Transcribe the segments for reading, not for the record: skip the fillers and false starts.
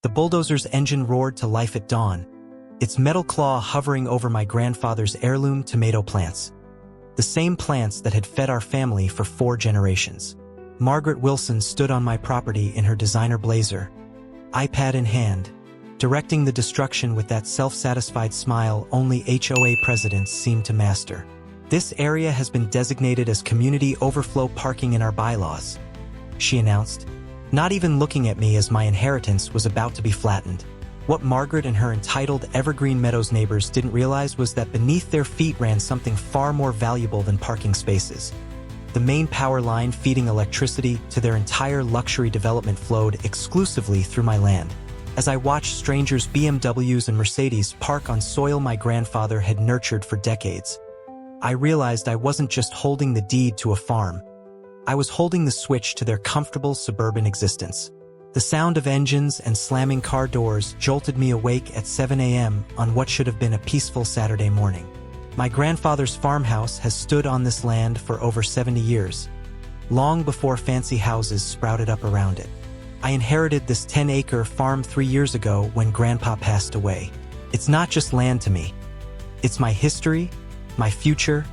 The bulldozer's engine roared to life at dawn, its metal claw hovering over my grandfather's heirloom tomato plants. The same plants that had fed our family for 4 generations. Margaret Wilson stood on my property in her designer blazer, iPad in hand, directing the destruction with that self-satisfied smile only HOA presidents seem to master. "This area has been designated as community overflow parking in our bylaws," she announced, not even looking at me as my inheritance was about to be flattened. What Margaret and her entitled Evergreen Meadows neighbors didn't realize was that beneath their feet ran something far more valuable than parking spaces. The main power line feeding electricity to their entire luxury development flowed exclusively through my land. As I watched strangers' BMWs and Mercedes park on soil my grandfather had nurtured for decades, I realized I wasn't just holding the deed to a farm. I was holding the switch to their comfortable suburban existence. The sound of engines and slamming car doors jolted me awake at 7 a.m. on what should have been a peaceful Saturday morning. My grandfather's farmhouse has stood on this land for over 70 years, long before fancy houses sprouted up around it. I inherited this 10-acre farm 3 years ago when Grandpa passed away. It's not just land to me. It's my history, my future,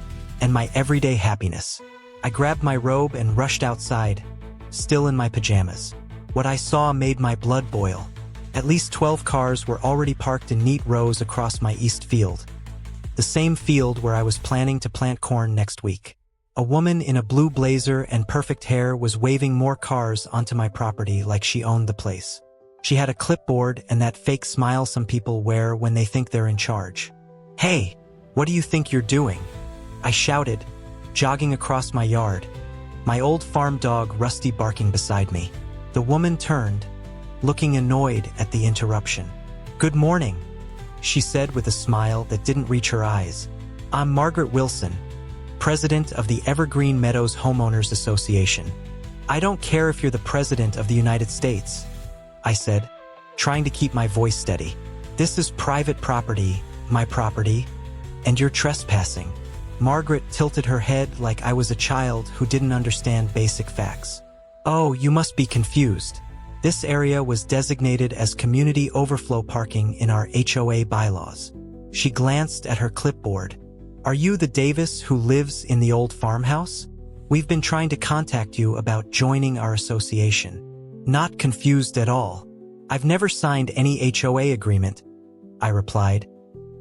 and my everyday happiness. I grabbed my robe and rushed outside, still in my pajamas. What I saw made my blood boil. At least 12 cars were already parked in neat rows across my east field, the same field where I was planning to plant corn next week. A woman in a blue blazer and perfect hair was waving more cars onto my property like she owned the place. She had a clipboard and that fake smile some people wear when they think they're in charge. "Hey, what do you think you're doing?" I shouted, jogging across my yard, my old farm dog Rusty barking beside me. The woman turned, looking annoyed at the interruption. "Good morning," she said with a smile that didn't reach her eyes. "I'm Margaret Wilson, president of the Evergreen Meadows Homeowners Association. I don't care if you're the president of the United States," I said, trying to keep my voice steady. "This is private property, my property, and you're trespassing." Margaret tilted her head like I was a child who didn't understand basic facts. "Oh, you must be confused. This area was designated as community overflow parking in our HOA bylaws." She glanced at her clipboard. "Are you the Davis who lives in the old farmhouse? We've been trying to contact you about joining our association." "Not confused at all. I've never signed any HOA agreement," I replied,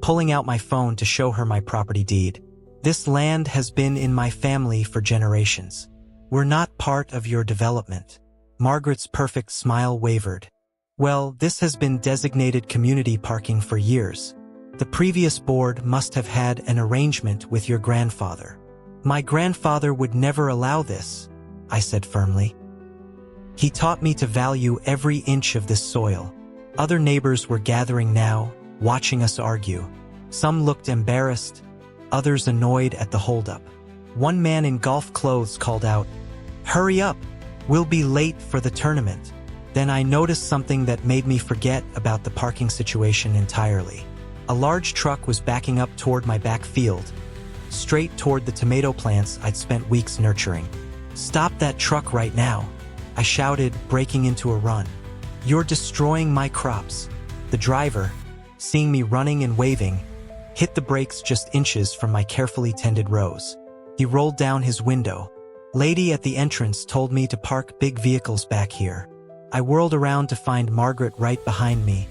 pulling out my phone to show her my property deed. "This land has been in my family for generations. We're not part of your development." Margaret's perfect smile wavered. "Well, this has been designated community parking for years. The previous board must have had an arrangement with your grandfather." "My grandfather would never allow this," I said firmly. "He taught me to value every inch of this soil." Other neighbors were gathering now, watching us argue. Some looked embarrassed, others annoyed at the holdup. One man in golf clothes called out, "Hurry up, we'll be late for the tournament." Then I noticed something that made me forget about the parking situation entirely. A large truck was backing up toward my back field, straight toward the tomato plants I'd spent weeks nurturing. "Stop that truck right now," I shouted, breaking into a run. "You're destroying my crops." The driver, seeing me running and waving, hit the brakes just inches from my carefully tended rows. He rolled down his window. "Lady at the entrance told me to park big vehicles back here." I whirled around to find Margaret right behind me,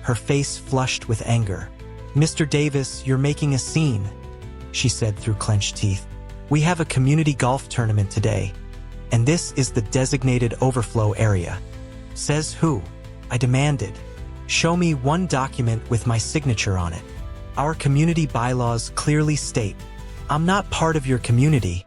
her face flushed with anger. "Mr. Davis, you're making a scene," she said through clenched teeth. "We have a community golf tournament today, and this is the designated overflow area." "Says who?" I demanded. "Show me one document with my signature on it." "Our community bylaws clearly state." "I'm not part of your community,"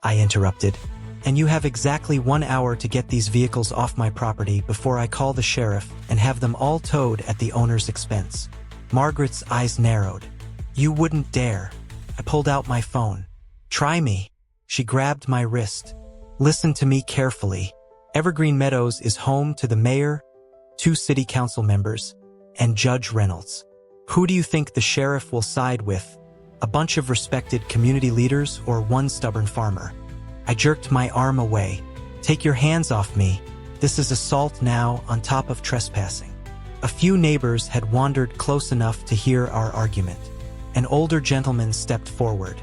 I interrupted, "and you have exactly 1 hour to get these vehicles off my property before I call the sheriff and have them all towed at the owner's expense." Margaret's eyes narrowed. "You wouldn't dare." I pulled out my phone. "Try me." She grabbed my wrist. "Listen to me carefully. Evergreen Meadows is home to the mayor, 2 city council members, and Judge Reynolds. Who do you think the sheriff will side with? A bunch of respected community leaders or one stubborn farmer?" I jerked my arm away. "Take your hands off me. This is assault now on top of trespassing." A few neighbors had wandered close enough to hear our argument. An older gentleman stepped forward.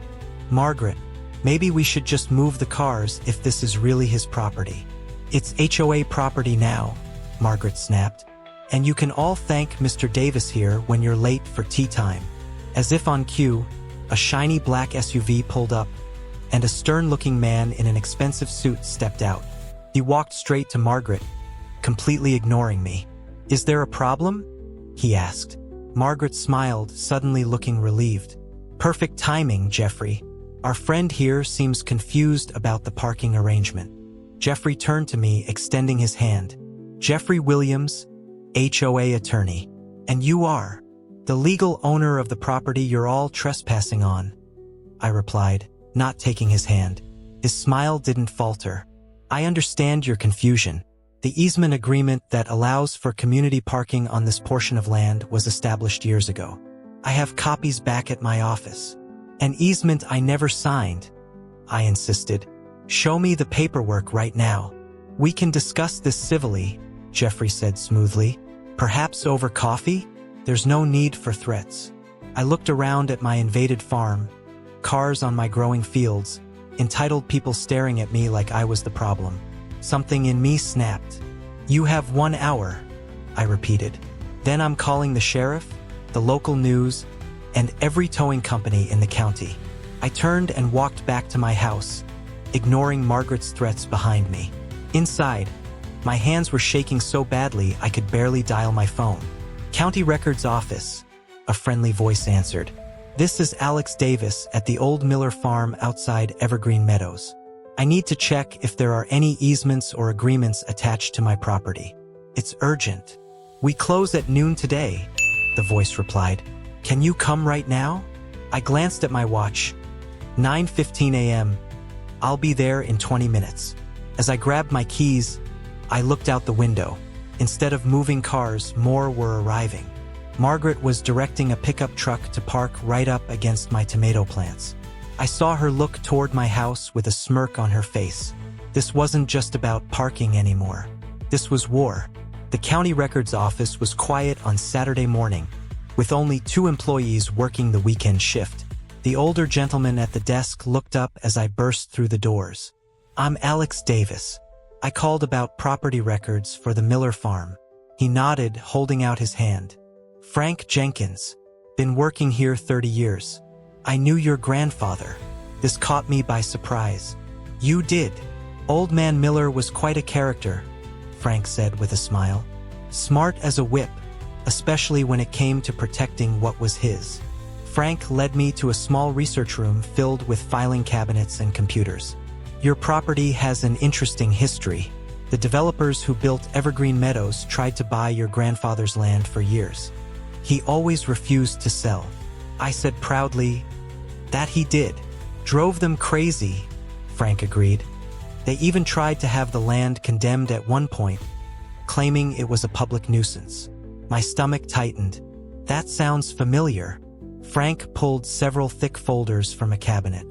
"Margaret, maybe we should just move the cars if this is really his property." "It's HOA property now," Margaret snapped. "And you can all thank Mr. Davis here when you're late for tea time." As if on cue, a shiny black SUV pulled up, and a stern-looking man in an expensive suit stepped out. He walked straight to Margaret, completely ignoring me. "Is there a problem?" he asked. Margaret smiled, suddenly looking relieved. "Perfect timing, Jeffrey. Our friend here seems confused about the parking arrangement." Jeffrey turned to me, extending his hand. "Jeffrey Williams, HOA attorney. And you are the legal owner of the property you're all trespassing on," I replied, not taking his hand. His smile didn't falter. "I understand your confusion. The easement agreement that allows for community parking on this portion of land was established years ago. I have copies back at my office." "An easement I never signed," I insisted. "Show me the paperwork right now." "We can discuss this civilly," Jeffrey said smoothly. "Perhaps over coffee? There's no need for threats." I looked around at my invaded farm, cars on my growing fields, entitled people staring at me like I was the problem. Something in me snapped. "You have 1 hour," I repeated. "Then I'm calling the sheriff, the local news, and every towing company in the county." I turned and walked back to my house, ignoring Margaret's threats behind me. Inside, my hands were shaking so badly I could barely dial my phone. "County Records Office," a friendly voice answered. "This is Alex Davis at the old Miller farm outside Evergreen Meadows. I need to check if there are any easements or agreements attached to my property. It's urgent." "We close at noon today," the voice replied. "Can you come right now?" I glanced at my watch. 9:15 a.m. "I'll be there in 20 minutes. As I grabbed my keys, I looked out the window. Instead of moving cars, more were arriving. Margaret was directing a pickup truck to park right up against my tomato plants. I saw her look toward my house with a smirk on her face. This wasn't just about parking anymore. This was war. The county records office was quiet on Saturday morning, with only 2 employees working the weekend shift. The older gentleman at the desk looked up as I burst through the doors. "I'm Alex Davis. I called about property records for the Miller farm." He nodded, holding out his hand. "Frank Jenkins. Been working here 30 years. I knew your grandfather." This caught me by surprise. "You did? Old man Miller was quite a character," Frank said with a smile. "Smart as a whip, especially when it came to protecting what was his." Frank led me to a small research room filled with filing cabinets and computers. "Your property has an interesting history. The developers who built Evergreen Meadows tried to buy your grandfather's land for years. He always refused to sell." I said proudly, "That he did. Drove them crazy," Frank agreed. "They even tried to have the land condemned at one point, claiming it was a public nuisance." My stomach tightened. "That sounds familiar." Frank pulled several thick folders from a cabinet.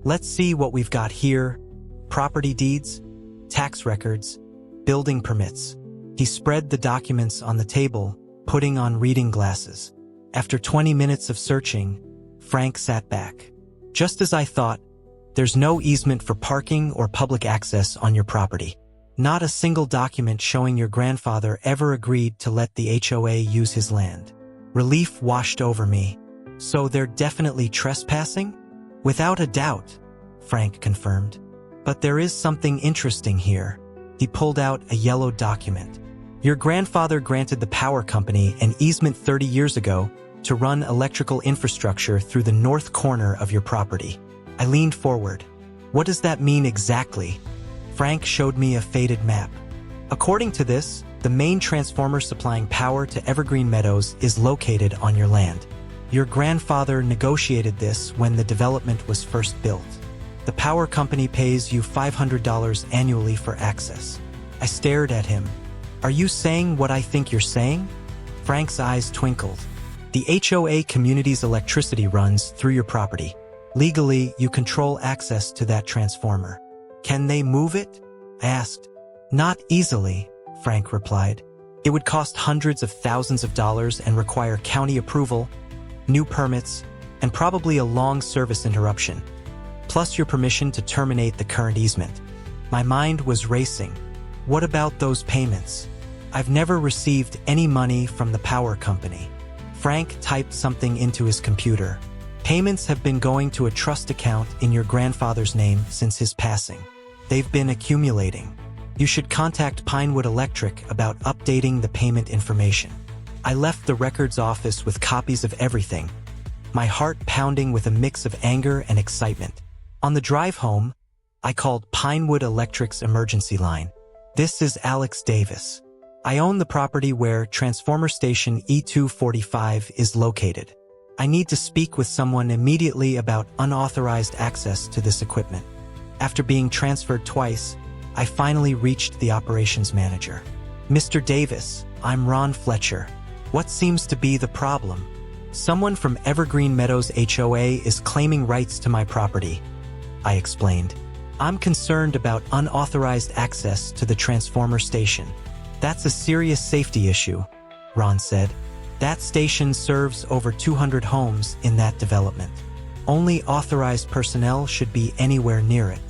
"Let's see what we've got here. Property deeds, tax records, building permits." He spread the documents on the table, putting on reading glasses. After 20 minutes of searching, Frank sat back. "Just as I thought, there's no easement for parking or public access on your property. Not a single document showing your grandfather ever agreed to let the HOA use his land." Relief washed over me. "So they're definitely trespassing?" "Without a doubt," Frank confirmed. "But there is something interesting here." He pulled out a yellow document. "Your grandfather granted the power company an easement 30 years ago to run electrical infrastructure through the north corner of your property." I leaned forward. "What does that mean exactly?" Frank showed me a faded map. "According to this, the main transformer supplying power to Evergreen Meadows is located on your land. Your grandfather negotiated this when the development was first built. The power company pays you $500 annually for access." I stared at him. "Are you saying what I think you're saying?" Frank's eyes twinkled. "The HOA community's electricity runs through your property. Legally, you control access to that transformer. Can they move it?" I asked. "Not easily," Frank replied. It would cost hundreds of thousands of dollars and require county approval, new permits, and probably a long service interruption, plus your permission to terminate the current easement. My mind was racing. What about those payments? I've never received any money from the power company. Frank typed something into his computer. Payments have been going to a trust account in your grandfather's name since his passing. They've been accumulating. You should contact Pinewood Electric about updating the payment information. I left the records office with copies of everything, my heart pounding with a mix of anger and excitement. On the drive home, I called Pinewood Electric's emergency line. This is Alex Davis. I own the property where transformer station E245 is located. I need to speak with someone immediately about unauthorized access to this equipment. After being transferred twice, I finally reached the operations manager. Mr. Davis, I'm Ron Fletcher. What seems to be the problem? Someone from Evergreen Meadows HOA is claiming rights to my property, I explained. I'm concerned about unauthorized access to the transformer station. That's a serious safety issue, Ron said. That station serves over 200 homes in that development. Only authorized personnel should be anywhere near it.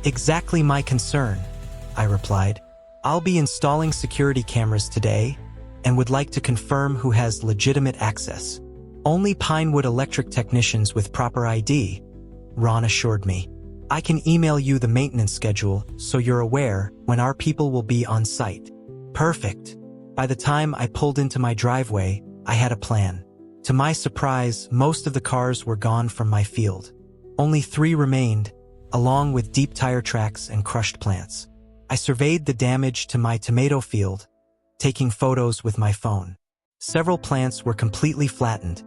Exactly my concern, I replied. I'll be installing security cameras today and would like to confirm who has legitimate access. Only Pinewood Electric technicians with proper ID, Ron assured me. I can email you the maintenance schedule so you're aware when our people will be on site. Perfect. By the time I pulled into my driveway, I had a plan. To my surprise, most of the cars were gone from my field. Only 3 remained, along with deep tire tracks and crushed plants. I surveyed the damage to my tomato field, taking photos with my phone. Several plants were completely flattened,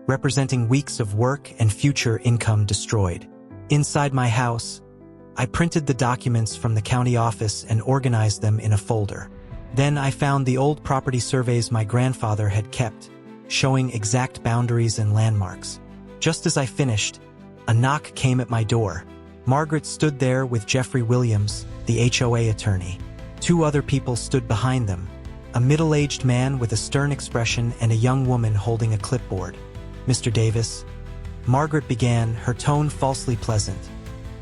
representing weeks of work and future income destroyed. Inside my house, I printed the documents from the county office and organized them in a folder. Then I found the old property surveys my grandfather had kept, showing exact boundaries and landmarks. Just as I finished, a knock came at my door. Margaret stood there with Jeffrey Williams, the HOA attorney. 2 other people stood behind them, a middle-aged man with a stern expression and a young woman holding a clipboard. Mr. Davis, Margaret began, her tone falsely pleasant.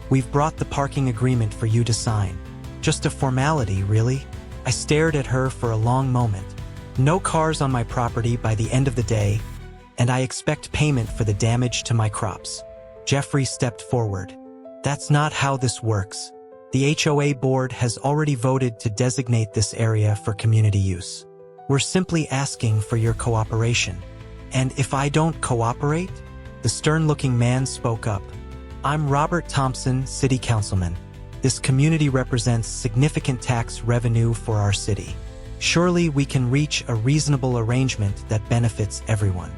We've brought the parking agreement for you to sign. Just a formality, really? I stared at her for a long moment. No cars on my property by the end of the day, and I expect payment for the damage to my crops. Jeffrey stepped forward. That's not how this works. The HOA board has already voted to designate this area for community use. We're simply asking for your cooperation. And if I don't cooperate? The stern-looking man spoke up. I'm Robert Thompson, City Councilman. This community represents significant tax revenue for our city. Surely we can reach a reasonable arrangement that benefits everyone.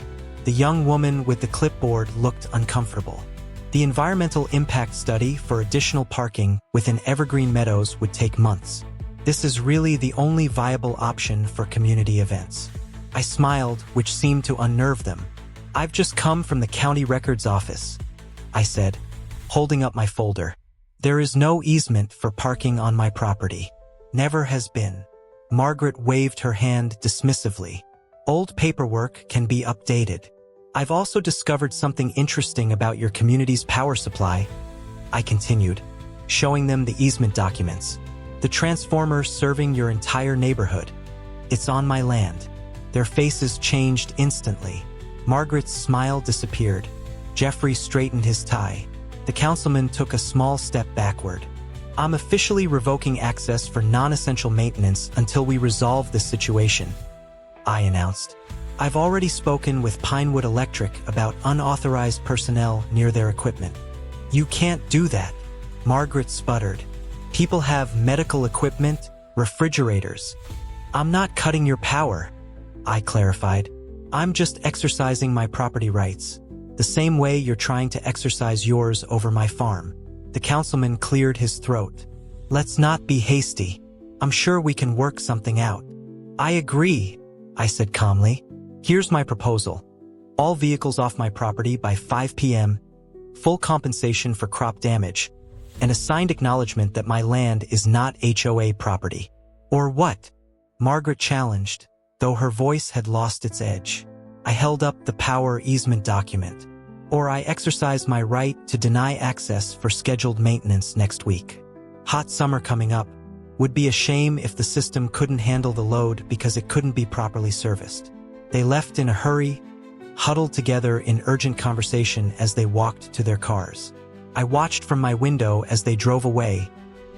The young woman with the clipboard looked uncomfortable. The environmental impact study for additional parking within Evergreen Meadows would take months. This is really the only viable option for community events. I smiled, which seemed to unnerve them. I've just come from the county records office, I said, holding up my folder. There is no easement for parking on my property. Never has been. Margaret waved her hand dismissively. Old paperwork can be updated. I've also discovered something interesting about your community's power supply, I continued, showing them the easement documents. The transformer serving your entire neighborhood. It's on my land. Their faces changed instantly. Margaret's smile disappeared. Jeffrey straightened his tie. The councilman took a small step backward. I'm officially revoking access for non-essential maintenance until we resolve this situation, I announced. I've already spoken with Pinewood Electric about unauthorized personnel near their equipment. You can't do that, Margaret sputtered. People have medical equipment, refrigerators. I'm not cutting your power, I clarified. I'm just exercising my property rights, the same way you're trying to exercise yours over my farm. The councilman cleared his throat. Let's not be hasty. I'm sure we can work something out. I agree, I said calmly. Here's my proposal. All vehicles off my property by 5 p.m., full compensation for crop damage, and a signed acknowledgement that my land is not HOA property. Or what? Margaret challenged, though her voice had lost its edge. I held up the power easement document. Or I exercise my right to deny access for scheduled maintenance next week. Hot summer coming up. Would be a shame if the system couldn't handle the load because it couldn't be properly serviced. They left in a hurry, huddled together in urgent conversation as they walked to their cars. I watched from my window as they drove away,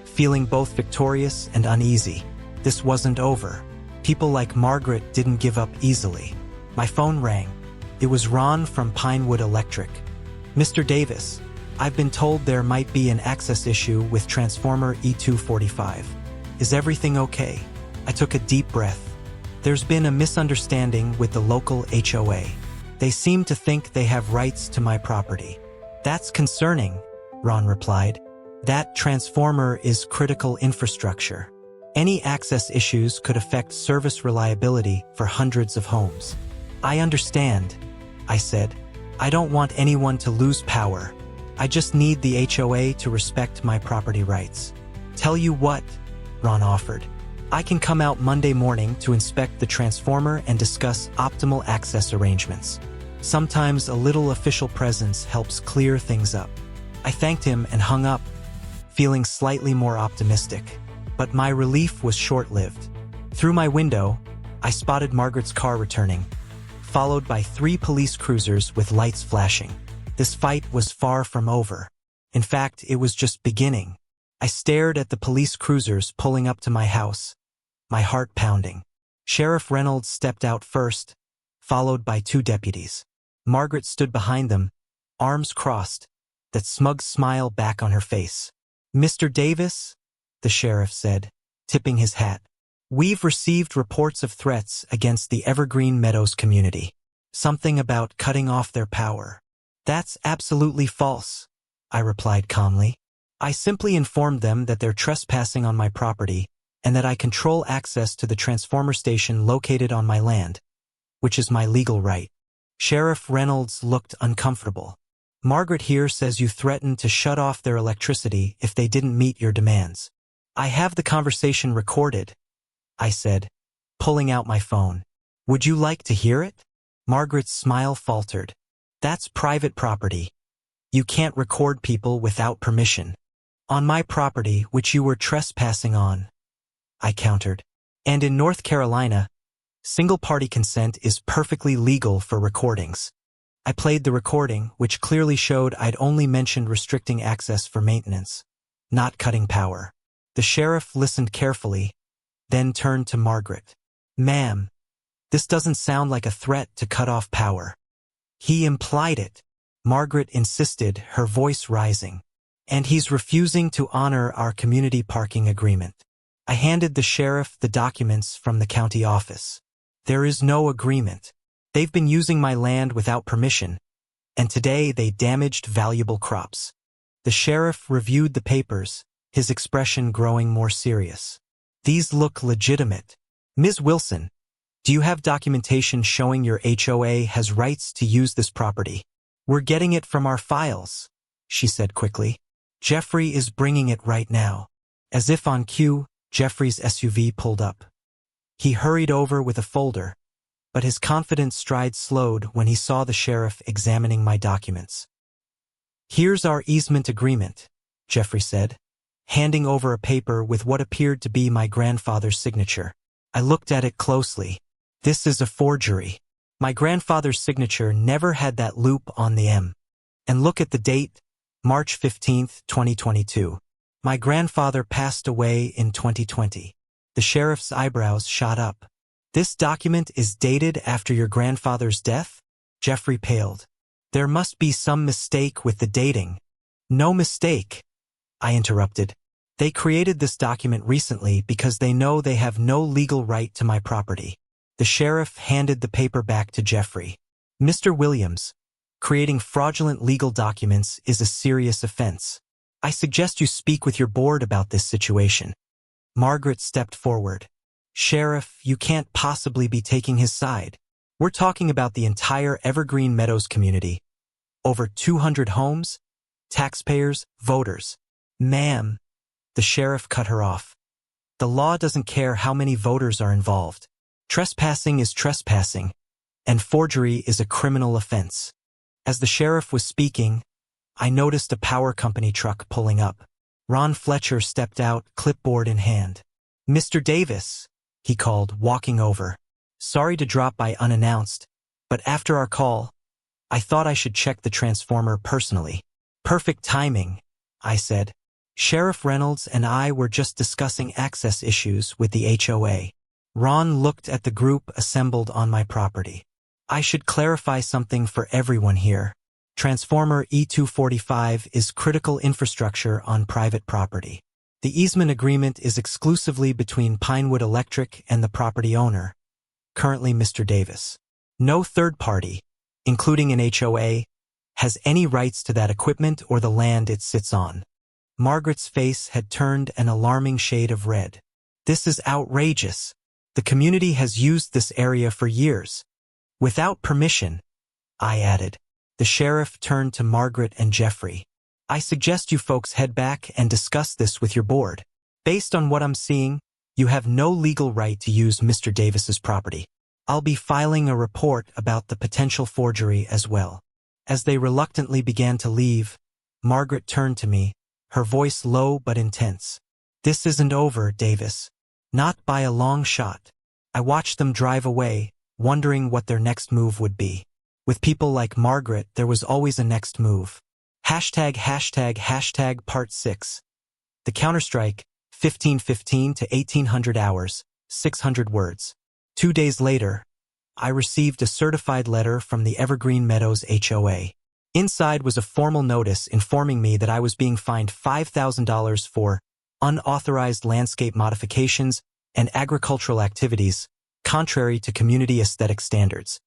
feeling both victorious and uneasy. This wasn't over. People like Margaret didn't give up easily. My phone rang. It was Ron from Pinewood Electric. "Mr. Davis, I've been told there might be an access issue with transformer E245. Is everything okay?" I took a deep breath. "There's been a misunderstanding with the local HOA. They seem to think they have rights to my property." "That's concerning," Ron replied. "That transformer is critical infrastructure. Any access issues could affect service reliability for hundreds of homes." "I understand," I said. "I don't want anyone to lose power. I just need the HOA to respect my property rights." "Tell you what," Ron offered. "I can come out Monday morning to inspect the transformer and discuss optimal access arrangements. Sometimes a little official presence helps clear things up." I thanked him and hung up, feeling slightly more optimistic. But my relief was short-lived. Through my window, I spotted Margaret's car returning, followed by 3 police cruisers with lights flashing. This fight was far from over. In fact, it was just beginning. I stared at the police cruisers pulling up to my house, my heart pounding. Sheriff Reynolds stepped out first, followed by 2 deputies. Margaret stood behind them, arms crossed, that smug smile back on her face. "Mr. Davis," the sheriff said, tipping his hat, "we've received reports of threats against the Evergreen Meadows community. Something about cutting off their power." "That's absolutely false," I replied calmly. "I simply informed them that they're trespassing on my property and that I control access to the transformer station located on my land, which is my legal right." Sheriff Reynolds looked uncomfortable. "Margaret here says you threatened to shut off their electricity if they didn't meet your demands." "I have the conversation recorded," I said, pulling out my phone. "Would you like to hear it?" Margaret's smile faltered. "That's private property. You can't record people without permission." "On my property, which you were trespassing on," I countered. "And in North Carolina, single-party consent is perfectly legal for recordings." I played the recording, which clearly showed I'd only mentioned restricting access for maintenance, not cutting power. The sheriff listened carefully, then turned to Margaret. "Ma'am, this doesn't sound like a threat to cut off power." "He implied it," Margaret insisted, her voice rising. "And he's refusing to honor our community parking agreement." I handed the sheriff the documents from the county office. "There is no agreement. They've been using my land without permission, and today they damaged valuable crops." The sheriff reviewed the papers, his expression growing more serious. "These look legitimate. Ms. Wilson, do you have documentation showing your HOA has rights to use this property?" "We're getting it from our files," she said quickly. "Jeffrey is bringing it right now." As if on cue, Jeffrey's SUV pulled up. He hurried over with a folder, but his confident stride slowed when he saw the sheriff examining my documents. "Here's our easement agreement," Jeffrey said, handing over a paper with what appeared to be my grandfather's signature. I looked at it closely. This is a forgery. My grandfather's signature never had that loop on the M. And look at the date, March 15th, 2022. My grandfather passed away in 2020. The sheriff's eyebrows shot up. "This document is dated after your grandfather's death?" Jeffrey paled. "There must be some mistake with the dating." "No mistake," I interrupted. "They created this document recently because they know they have no legal right to my property." The sheriff handed the paper back to Jeffrey. "Mr. Williams, creating fraudulent legal documents is a serious offense. I suggest you speak with your board about this situation." Margaret stepped forward. "Sheriff, you can't possibly be taking his side. We're talking about the entire Evergreen Meadows community. Over 200 homes, taxpayers, voters." "Ma'am," the sheriff cut her off. The law doesn't care how many voters are involved. Trespassing is trespassing, and forgery is a criminal offense. As the sheriff was speaking, I noticed a power company truck pulling up. Ron Fletcher stepped out, clipboard in hand. "Mr. Davis," he called, walking over. "Sorry to drop by unannounced, but after our call, I thought I should check the transformer personally." "Perfect timing," I said. "Sheriff Reynolds and I were just discussing access issues with the HOA. Ron looked at the group assembled on my property. "I should clarify something for everyone here. Transformer E245 is critical infrastructure on private property. The easement agreement is exclusively between Pinewood Electric and the property owner, currently Mr. Davis. No third party, including an HOA, has any rights to that equipment or the land it sits on." Margaret's face had turned an alarming shade of red. "This is outrageous. The community has used this area for years. Without permission," I added. The sheriff turned to Margaret and Jeffrey. "I suggest you folks head back and discuss this with your board. Based on what I'm seeing, you have no legal right to use Mr. Davis's property. I'll be filing a report about the potential forgery as well." As they reluctantly began to leave, Margaret turned to me, her voice low but intense. "This isn't over, Davis. Not by a long shot." I watched them drive away, wondering what their next move would be. With people like Margaret, there was always a next move. ##### Part 6. The Counterstrike, 1515 to 1800 hours, 600 words. 2 days later, I received a certified letter from the Evergreen Meadows HOA. Inside was a formal notice informing me that I was being fined $5,000 for unauthorized landscape modifications and agricultural activities, contrary to community aesthetic standards.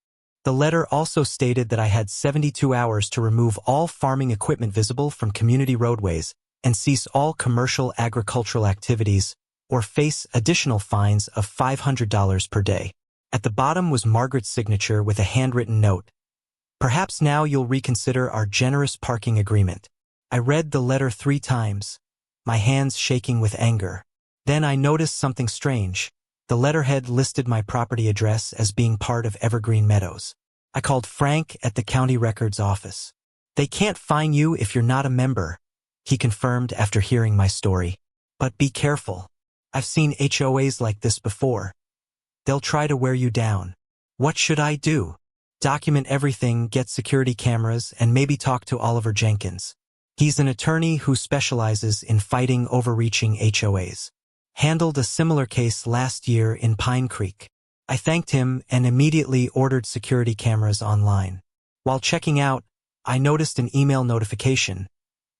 The letter also stated that I had 72 hours to remove all farming equipment visible from community roadways and cease all commercial agricultural activities or face additional fines of $500 per day. At the bottom was Margaret's signature with a handwritten note. "Perhaps now you'll reconsider our generous parking agreement." I read the letter 3 times, my hands shaking with anger. Then I noticed something strange. The letterhead listed my property address as being part of Evergreen Meadows. I called Frank at the county records office. "They can't fine you if you're not a member," he confirmed after hearing my story. "But be careful. I've seen HOAs like this before. They'll try to wear you down." What should I do? Document everything, get security cameras, and maybe talk to Oliver Jenkins. He's an attorney who specializes in fighting overreaching HOAs. Handled a similar case last year in Pine Creek. I thanked him and immediately ordered security cameras online. While checking out, I noticed an email notification.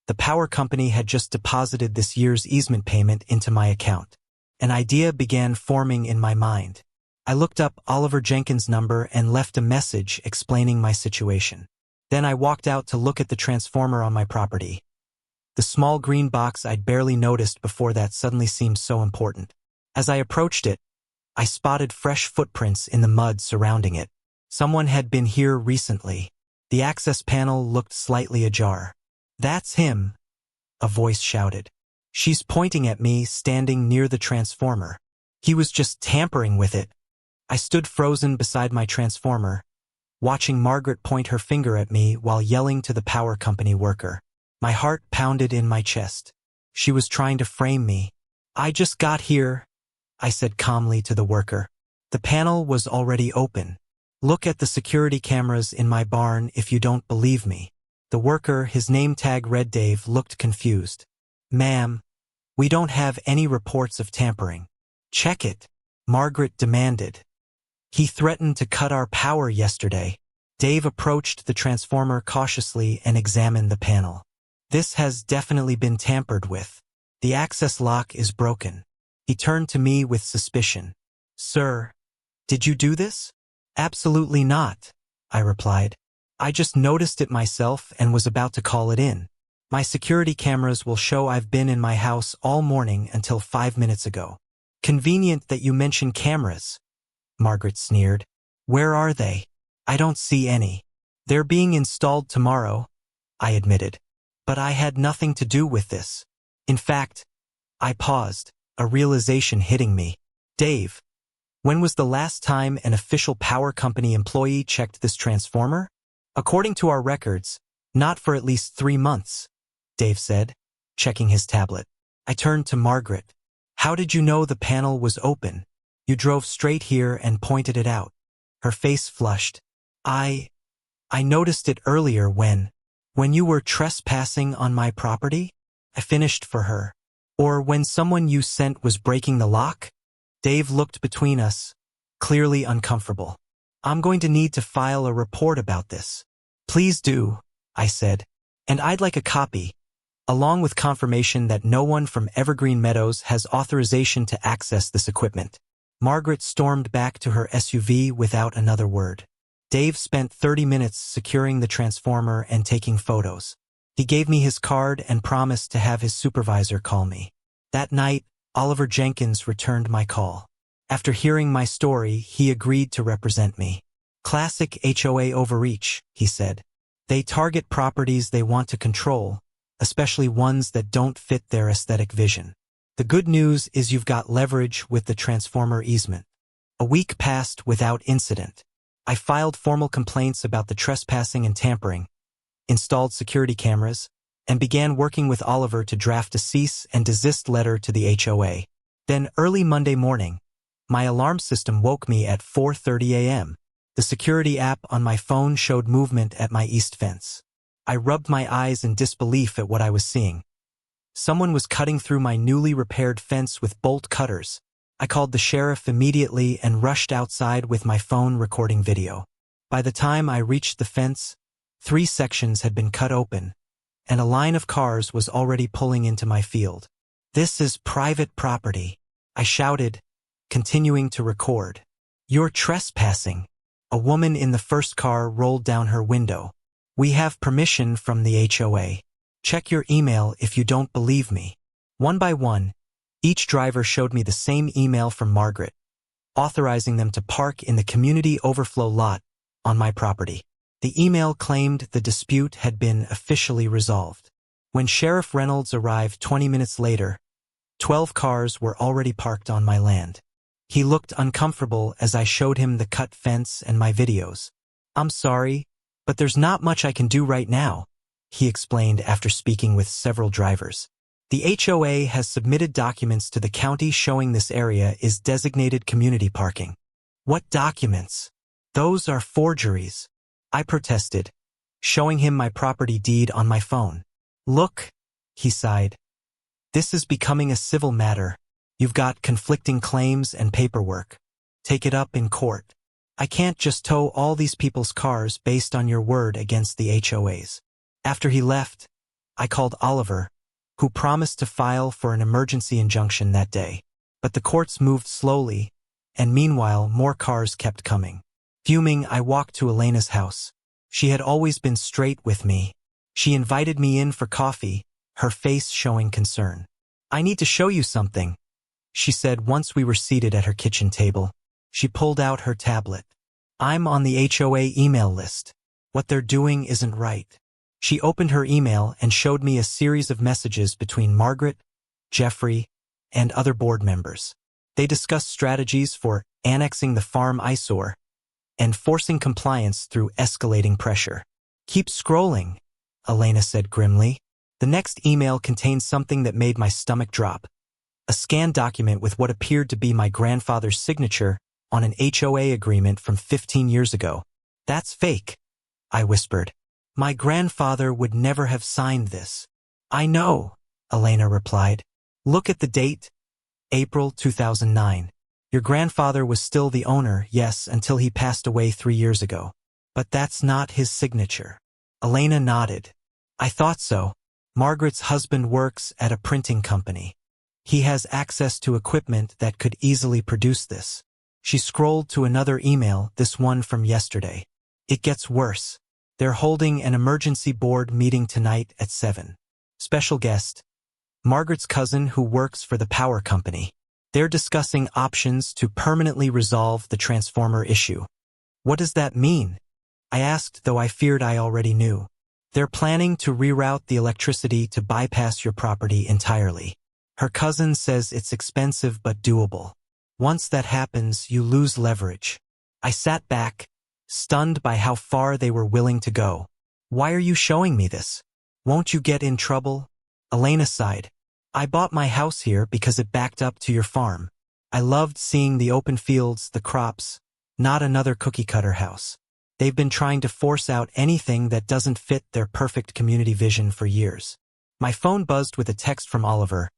The power company had just deposited this year's easement payment into my account. An idea began forming in my mind. I looked up Oliver Jenkins' number and left a message explaining my situation. Then I walked out to look at the transformer on my property. The small green box I'd barely noticed before that suddenly seemed so important. As I approached it, I spotted fresh footprints in the mud surrounding it. Someone had been here recently. The access panel looked slightly ajar. "That's him," a voice shouted. "She's pointing at me, standing near the transformer. He was just tampering with it." I stood frozen beside my transformer, watching Margaret point her finger at me while yelling to the power company worker. My heart pounded in my chest. She was trying to frame me. "I just got here," I said calmly to the worker. "The panel was already open. Look at the security cameras in my barn if you don't believe me." The worker, his name tag read Dave, looked confused. "Ma'am, we don't have any reports of tampering." "Check it," Margaret demanded. "He threatened to cut our power yesterday." Dave approached the transformer cautiously and examined the panel. "This has definitely been tampered with. The access lock is broken." He turned to me with suspicion. "Sir, did you do this?" "Absolutely not," I replied. "I just noticed it myself and was about to call it in. My security cameras will show I've been in my house all morning until 5 minutes ago." "Convenient that you mention cameras," Margaret sneered. "Where are they?" "I don't see any." "They're being installed tomorrow," I admitted. "But I had nothing to do with this." In fact, I paused. a realization hitting me. Dave, when was the last time an official power company employee checked this transformer? According to our records, not for at least 3 months, Dave said, checking his tablet. I turned to Margaret. How did you know the panel was open? You drove straight here and pointed it out. Her face flushed. I noticed it earlier when you were trespassing on my property? I finished for her. Or when someone you sent was breaking the lock? Dave looked between us, clearly uncomfortable. I'm going to need to file a report about this. Please do, I said. And I'd like a copy, along with confirmation that no one from Evergreen Meadows has authorization to access this equipment. Margaret stormed back to her SUV without another word. Dave spent 30 minutes securing the transformer and taking photos. He gave me his card and promised to have his supervisor call me. That night, Oliver Jenkins returned my call. After hearing my story, he agreed to represent me. Classic HOA overreach, he said. They target properties they want to control, especially ones that don't fit their aesthetic vision. The good news is you've got leverage with the transformer easement. A week passed without incident. I filed formal complaints about the trespassing and tampering, installed security cameras, and began working with Oliver to draft a cease and desist letter to the HOA. Then early Monday morning, my alarm system woke me at 4:30 a.m. The security app on my phone showed movement at my east fence. I rubbed my eyes in disbelief at what I was seeing. Someone was cutting through my newly repaired fence with bolt cutters. I called the sheriff immediately and rushed outside with my phone recording video. By the time I reached the fence, 3 sections had been cut open, and a line of cars was already pulling into my field. This is private property, I shouted, continuing to record. You're trespassing. A woman in the first car rolled down her window. We have permission from the HOA. Check your email if you don't believe me. One by one, each driver showed me the same email from Margaret, authorizing them to park in the community overflow lot on my property. The email claimed the dispute had been officially resolved. When Sheriff Reynolds arrived 20 minutes later, 12 cars were already parked on my land. He looked uncomfortable as I showed him the cut fence and my videos. I'm sorry, but there's not much I can do right now, he explained after speaking with several drivers. The HOA has submitted documents to the county showing this area is designated community parking. What documents? Those are forgeries, I protested, showing him my property deed on my phone. Look, he sighed. This is becoming a civil matter. You've got conflicting claims and paperwork. Take it up in court. I can't just tow all these people's cars based on your word against the HOAs. After he left, I called Oliver, who promised to file for an emergency injunction that day. But the courts moved slowly, and meanwhile more cars kept coming. Fuming, I walked to Elena's house. She had always been straight with me. She invited me in for coffee, her face showing concern. I need to show you something, she said once we were seated at her kitchen table. She pulled out her tablet. I'm on the HOA email list. What they're doing isn't right. She opened her email and showed me a series of messages between Margaret, Jeffrey, and other board members. They discussed strategies for annexing the farm eyesore and forcing compliance through escalating pressure. Keep scrolling, Elena said grimly. The next email contained something that made my stomach drop. A scanned document with what appeared to be my grandfather's signature on an HOA agreement from 15 years ago. That's fake, I whispered. My grandfather would never have signed this. I know, Elena replied. Look at the date, April 2009. Your grandfather was still the owner, yes, until he passed away 3 years ago. But that's not his signature. Elena nodded. I thought so. Margaret's husband works at a printing company. He has access to equipment that could easily produce this. She scrolled to another email, this one from yesterday. It gets worse. They're holding an emergency board meeting tonight at 7. Special guest, Margaret's cousin who works for the power company. They're discussing options to permanently resolve the transformer issue. What does that mean? I asked, though I feared I already knew. They're planning to reroute the electricity to bypass your property entirely. Her cousin says it's expensive but doable. Once that happens, you lose leverage. I sat back, stunned by how far they were willing to go. Why are you showing me this? Won't you get in trouble? Elena sighed. I bought my house here because it backed up to your farm. I loved seeing the open fields, the crops, not another cookie-cutter house. They've been trying to force out anything that doesn't fit their perfect community vision for years. My phone buzzed with a text from Oliver.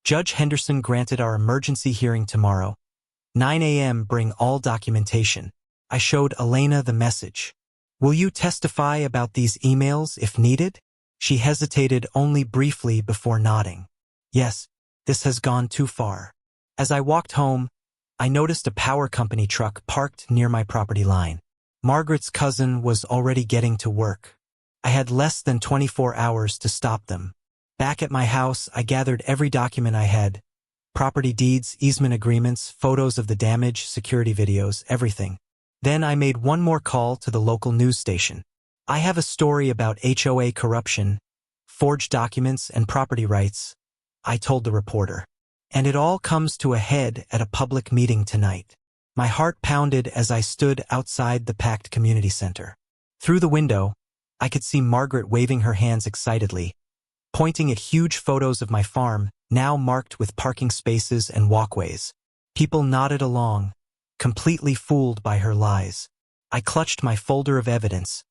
Judge Henderson granted our emergency hearing tomorrow. 9 a.m. Bring all documentation. I showed Elena the message. Will you testify about these emails if needed? She hesitated only briefly before nodding. Yes, this has gone too far. As I walked home, I noticed a power company truck parked near my property line. Margaret's cousin was already getting to work. I had less than 24 hours to stop them. Back at my house, I gathered every document I had. Property deeds, easement agreements, photos of the damage, security videos, everything. Then I made one more call to the local news station. I have a story about HOA corruption, forged documents, and property rights, I told the reporter. And it all comes to a head at a public meeting tonight. My heart pounded as I stood outside the packed community center. Through the window, I could see Margaret waving her hands excitedly, pointing at huge photos of my farm, now marked with parking spaces and walkways. People nodded along, completely fooled by her lies. I clutched my folder of evidence,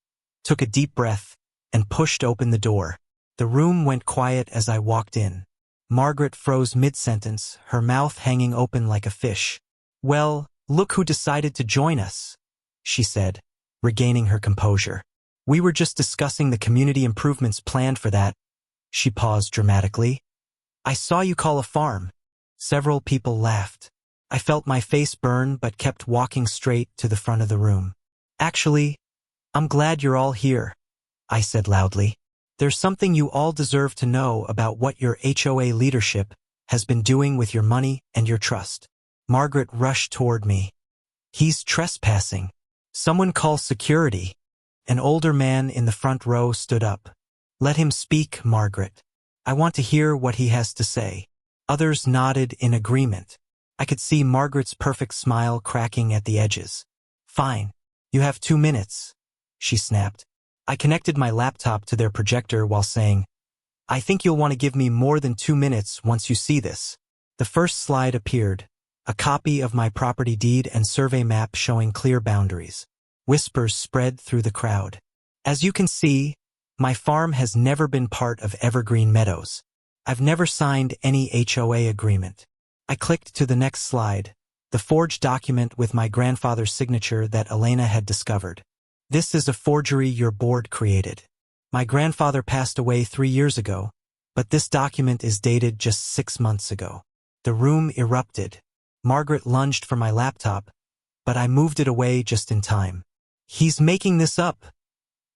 took a deep breath, and pushed open the door. The room went quiet as I walked in. Margaret froze mid-sentence, her mouth hanging open like a fish. Well, look who decided to join us, she said, regaining her composure. We were just discussing the community improvements planned for that. She paused dramatically. I saw you call a farm. Several people laughed. I felt my face burn but kept walking straight to the front of the room. Actually, I'm glad you're all here, I said loudly. There's something you all deserve to know about what your HOA leadership has been doing with your money and your trust. Margaret rushed toward me. He's trespassing. Someone call security. An older man in the front row stood up. Let him speak, Margaret. I want to hear what he has to say. Others nodded in agreement. I could see Margaret's perfect smile cracking at the edges. Fine. You have 2 minutes, she snapped. I connected my laptop to their projector while saying, I think you'll want to give me more than 2 minutes once you see this. The first slide appeared, a copy of my property deed and survey map showing clear boundaries. Whispers spread through the crowd. As you can see, my farm has never been part of Evergreen Meadows. I've never signed any HOA agreement. I clicked to the next slide, the forged document with my grandfather's signature that Elena had discovered. This is a forgery your board created. My grandfather passed away 3 years ago, but this document is dated just 6 months ago. The room erupted. Margaret lunged for my laptop, but I moved it away just in time. He's making this up,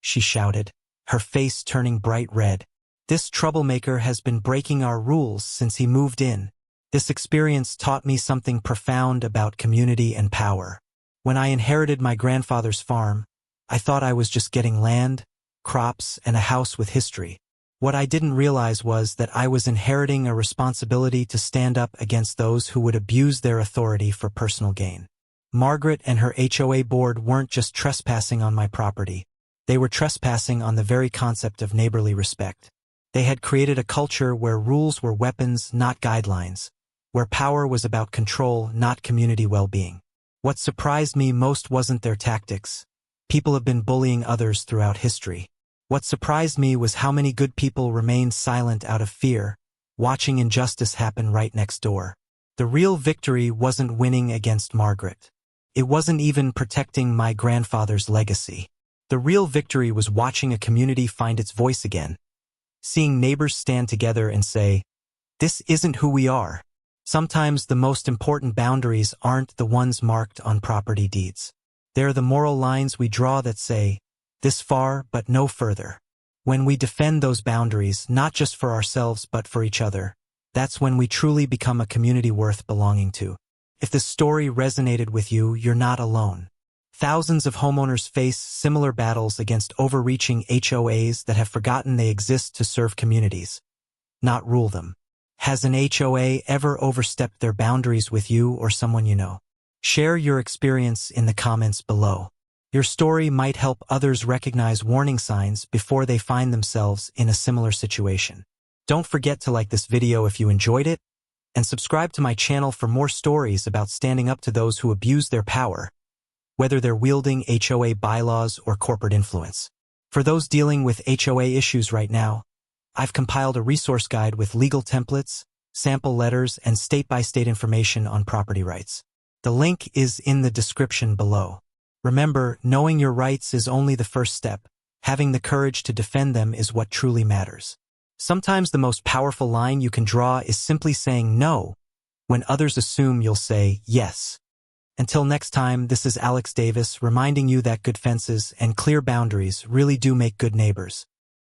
she shouted, her face turning bright red. This troublemaker has been breaking our rules since he moved in. This experience taught me something profound about community and power. When I inherited my grandfather's farm, I thought I was just getting land, crops, and a house with history. What I didn't realize was that I was inheriting a responsibility to stand up against those who would abuse their authority for personal gain. Margaret and her HOA board weren't just trespassing on my property. They were trespassing on the very concept of neighborly respect. They had created a culture where rules were weapons, not guidelines, where power was about control, not community well-being. What surprised me most wasn't their tactics. People have been bullying others throughout history. What surprised me was how many good people remained silent out of fear, watching injustice happen right next door. The real victory wasn't winning against Margaret. It wasn't even protecting my grandfather's legacy. The real victory was watching a community find its voice again. Seeing neighbors stand together and say, "This isn't who we are." Sometimes the most important boundaries aren't the ones marked on property deeds. They're the moral lines we draw that say, "This far but no further." When we defend those boundaries, not just for ourselves but for each other, that's when we truly become a community worth belonging to. If this story resonated with you, you're not alone. Thousands of homeowners face similar battles against overreaching HOAs that have forgotten they exist to serve communities, not rule them. Has an HOA ever overstepped their boundaries with you or someone you know? Share your experience in the comments below. Your story might help others recognize warning signs before they find themselves in a similar situation. Don't forget to like this video if you enjoyed it, and subscribe to my channel for more stories about standing up to those who abuse their power, whether they're wielding HOA bylaws or corporate influence. For those dealing with HOA issues right now, I've compiled a resource guide with legal templates, sample letters, and state-by-state information on property rights. The link is in the description below. Remember, knowing your rights is only the first step. Having the courage to defend them is what truly matters. Sometimes the most powerful line you can draw is simply saying no when others assume you'll say yes. Until next time, this is Alex Davis reminding you that good fences and clear boundaries really do make good neighbors.